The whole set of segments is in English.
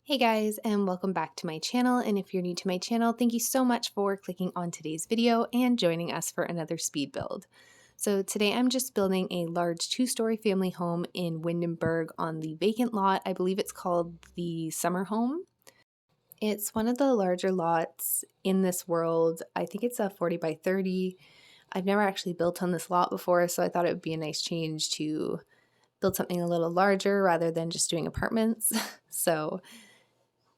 Hey guys, and welcome back to my channel. And if you're new to my channel, thank you so much for clicking on today's video and joining us for another speed build. So today I'm just building a large 2-story family home in Windenburg on the vacant lot. I believe it's called the summer home. It's one of the larger lots in this world. I think it's a 40 by 30. I've never actually built on this lot before, so I thought it would be a nice change to build something a little larger rather than just doing apartments. So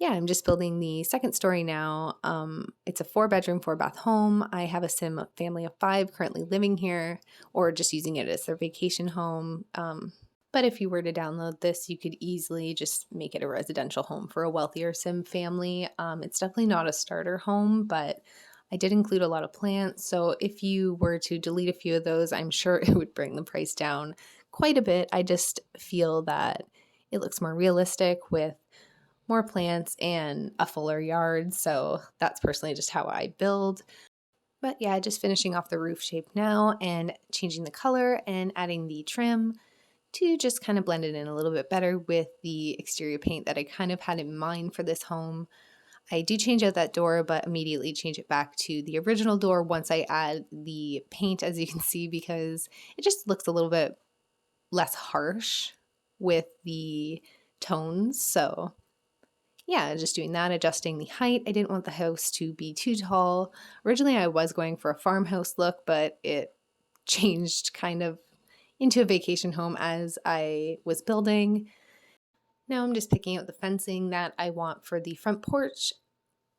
yeah, I'm just building the second story now. It's a 4-bedroom, 4-bath home. I have a sim family of 5 currently living here or just using it as their vacation home. But if you were to download this, you could easily just make it a residential home for a wealthier sim family. It's definitely not a starter home, but I did include a lot of plants. So if you were to delete a few of those, I'm sure it would bring the price down quite a bit. I just feel that it looks more realistic with more plants and a fuller yard. So that's personally just how I build. But yeah, just finishing off the roof shape now and changing the color and adding the trim to just kind of blend it in a little bit better with the exterior paint that I kind of had in mind for this home. I do change out that door, but immediately change it back to the original door once I add the paint, as you can see, because it just looks a little bit less harsh with the tones. So yeah, just doing that, adjusting the height. I didn't want the house to be too tall. Originally, I was going for a farmhouse look, but it changed kind of into a vacation home as I was building. Now I'm just picking out the fencing that I want for the front porch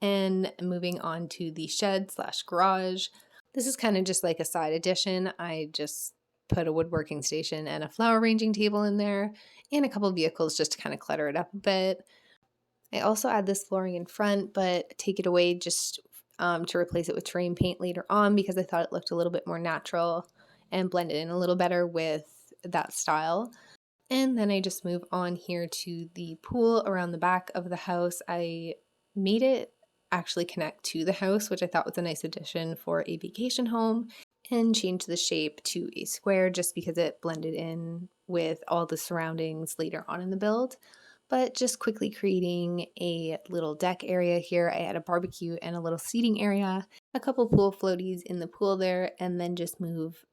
and moving on to the shed slash garage. This is kind of just like a side addition. I just put a woodworking station and a flower arranging table in there and a couple of vehicles just to kind of clutter it up a bit. I also add this flooring in front, but take it away just to replace it with terrain paint later on because I thought it looked a little bit more natural and blended in a little better with that style. And then I just move on here to the pool around the back of the house. I made it actually connect to the house, which I thought was a nice addition for a vacation home, and changed the shape to a square just because it blended in with all the surroundings later on in the build. But just quickly creating a little deck area here. I had a barbecue and a little seating area, a couple pool floaties in the pool there, and then just move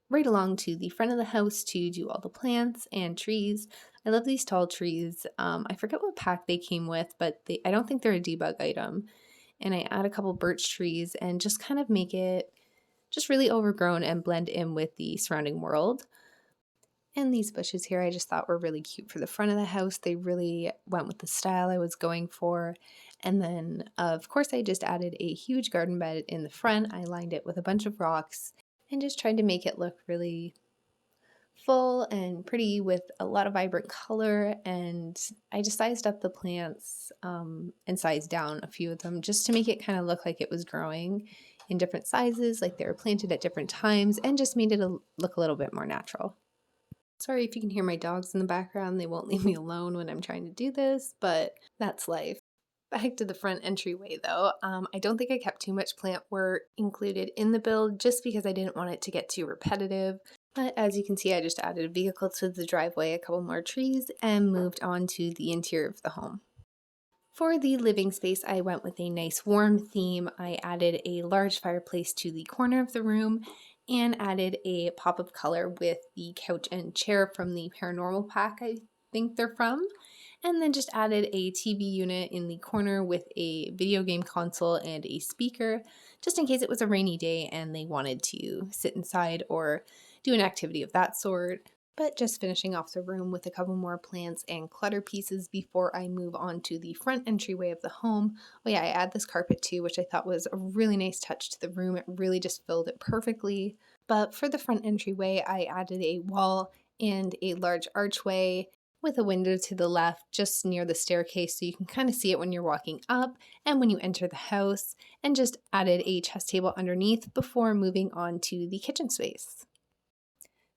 right along to the front of the house to do all the plants and trees. I love these tall trees. I forget what pack they came with, but I don't think they're a debug item. And I add a couple birch trees and just kind of make it just really overgrown and blend in with the surrounding world. And these bushes here I just thought were really cute for the front of the house. They really went with the style I was going for. And then, of course, I just added a huge garden bed in the front. I lined it with a bunch of rocks and just tried to make it look really full and pretty with a lot of vibrant color. And I just sized up the plants and sized down a few of them just to make it kind of look like it was growing in different sizes, like they were planted at different times, and just made it look a little bit more natural. Sorry if you can hear my dogs in the background. They won't leave me alone when I'm trying to do this, but that's life. Back to the front entryway though. I don't think I kept too much plant work included in the build just because I didn't want it to get too repetitive. But as you can see, I just added a vehicle to the driveway, a couple more trees, and moved on to the interior of the home. For the living space, I went with a nice warm theme. I added a large fireplace to the corner of the room and added a pop of color with the couch and chair from the Paranormal pack I think they're from. And then just added a TV unit in the corner with a video game console and a speaker, just in case it was a rainy day and they wanted to sit inside or do an activity of that sort. But just finishing off the room with a couple more plants and clutter pieces before I move on to the front entryway of the home. Oh yeah, I add this carpet too, which I thought was a really nice touch to the room. It really just filled it perfectly. But for the front entryway, I added a wall and a large archway with a window to the left just near the staircase so you can kind of see it when you're walking up and when you enter the house, and just added a chess table underneath before moving on to the kitchen space.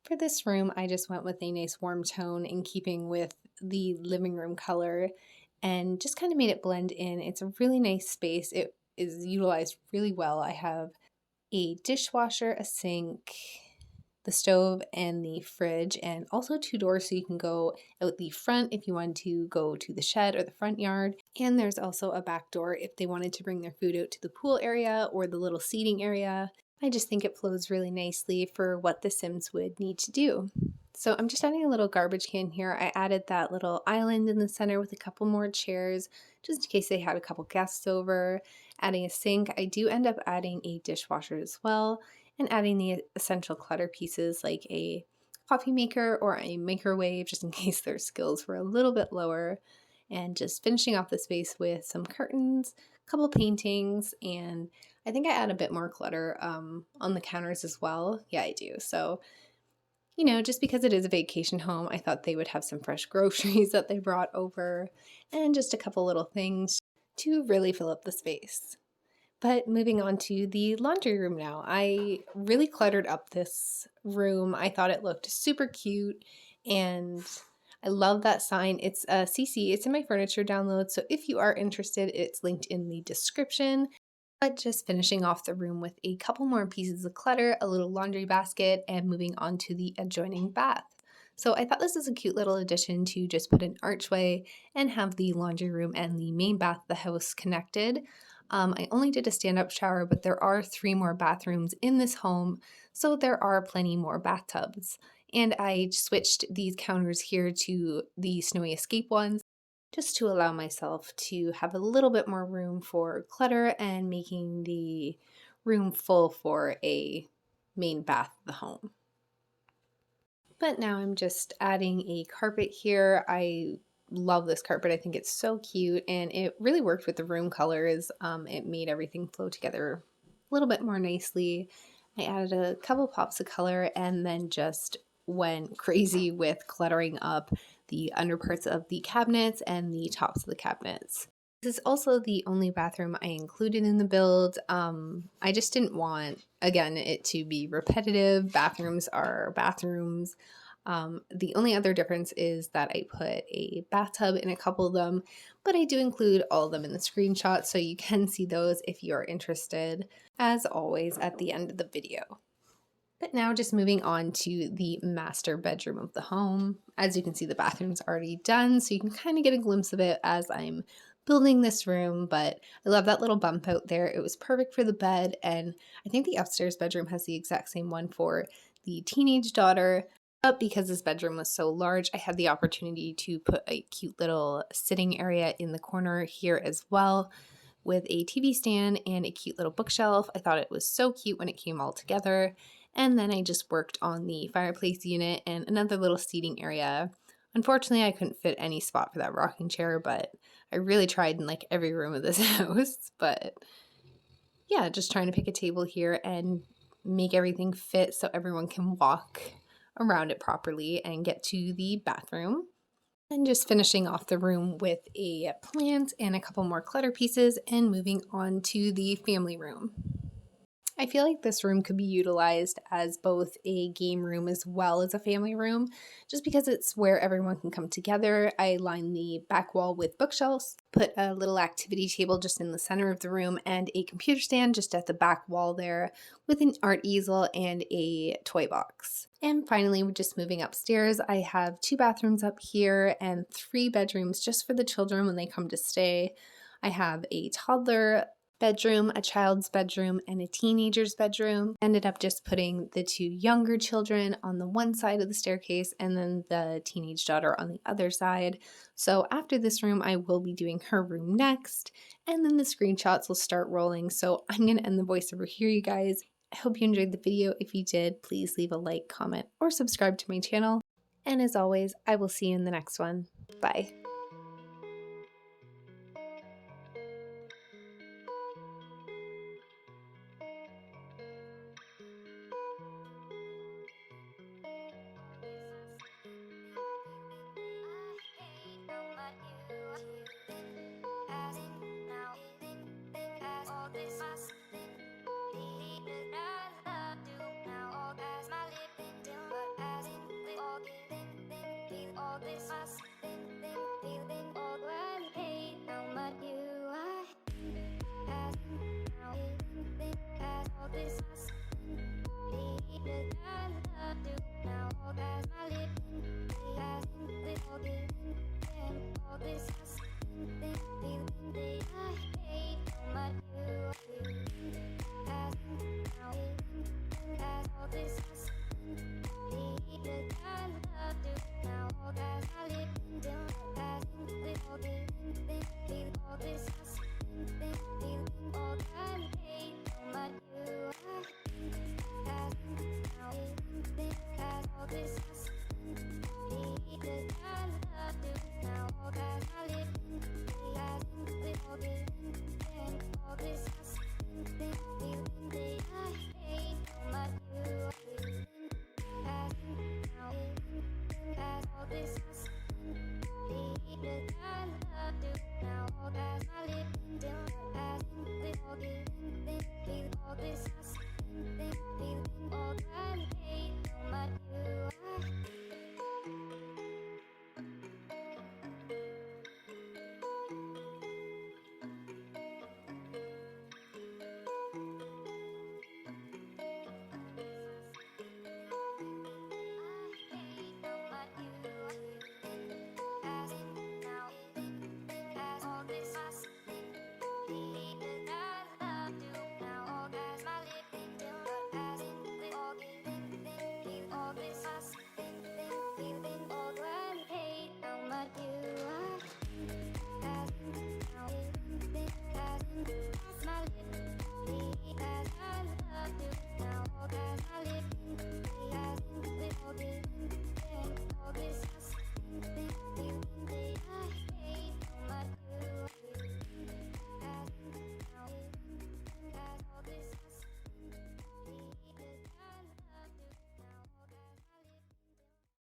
For this room, I just went with a nice warm tone in keeping with the living room color and just kind of made it blend in. It's a really nice space. It is utilized really well. I have a dishwasher, a sink, the stove and the fridge, and also 2 doors so you can go out the front if you want to go to the shed or the front yard. And there's also a back door if they wanted to bring their food out to the pool area or the little seating area. I just think it flows really nicely for what the Sims would need to do. So I'm just adding a little garbage can here. I added that little island in the center with a couple more chairs, just in case they had a couple guests over. Adding a sink. I do end up adding a dishwasher as well, and adding the essential clutter pieces like a coffee maker or a microwave, just in case their skills were a little bit lower. And just finishing off the space with some curtains, a couple paintings, and I think I add a bit more clutter on the counters as well. Yeah, I do. So, you know, just because it is a vacation home, I thought they would have some fresh groceries that they brought over and just a couple little things to really fill up the space. But moving on to the laundry room now. I really cluttered up this room. I thought it looked super cute, and I love that sign. It's a CC. It's in my furniture download, so if you are interested, it's linked in the description. But just finishing off the room with a couple more pieces of clutter, a little laundry basket, and moving on to the adjoining bath. So I thought this is a cute little addition to just put an archway and have the laundry room and the main bath of the house connected. I only did a stand-up shower, but there are 3 more bathrooms in this home, so there are plenty more bathtubs. And I switched these counters here to the Snowy Escape ones, just to allow myself to have a little bit more room for clutter and making the room full for a main bath of the home. But now I'm just adding a carpet here. I love this carpet. I think it's so cute, and it really worked with the room colors. It made everything flow together a little bit more nicely. I added a couple pops of color and then just went crazy with cluttering up the underparts of the cabinets and the tops of the cabinets. This is also the only bathroom I included in the build. I just didn't want, again, it to be repetitive. Bathrooms are bathrooms. The only other difference is that I put a bathtub in a couple of them, but I do include all of them in the screenshot, so you can see those if you're interested, as always, at the end of the video. But now just moving on to the master bedroom of the home. As you can see, the bathroom's already done, so you can kind of get a glimpse of it as I'm building this room, but I love that little bump out there. It was perfect for the bed, and I think the upstairs bedroom has the exact same one for the teenage daughter. But because this bedroom was so large, I had the opportunity to put a cute little sitting area in the corner here as well, with a TV stand and a cute little bookshelf. I thought it was so cute when it came all together. And then I just worked on the fireplace unit and another little seating area. Unfortunately, I couldn't fit any spot for that rocking chair, but I really tried in like every room of this house. But yeah, just trying to pick a table here and make everything fit so everyone can walk around it properly and get to the bathroom. And just finishing off the room with a plant and a couple more clutter pieces and moving on to the family room. I feel like this room could be utilized as both a game room as well as a family room, just because it's where everyone can come together. I lined the back wall with bookshelves, put a little activity table just in the center of the room, and a computer stand just at the back wall there with an art easel and a toy box. And finally, we're just moving upstairs. I have 2 bathrooms up here and 3 bedrooms just for the children when they come to stay. I have a toddler bedroom, a child's bedroom, and a teenager's bedroom. Ended up just putting the 2 younger children on the one side of the staircase and then the teenage daughter on the other side. So after this room, I will be doing her room next, and then the screenshots will start rolling. So I'm going to end the voiceover here, you guys. I hope you enjoyed the video. If you did, please leave a like, comment, or subscribe to my channel. And as always, I will see you in the next one. Bye.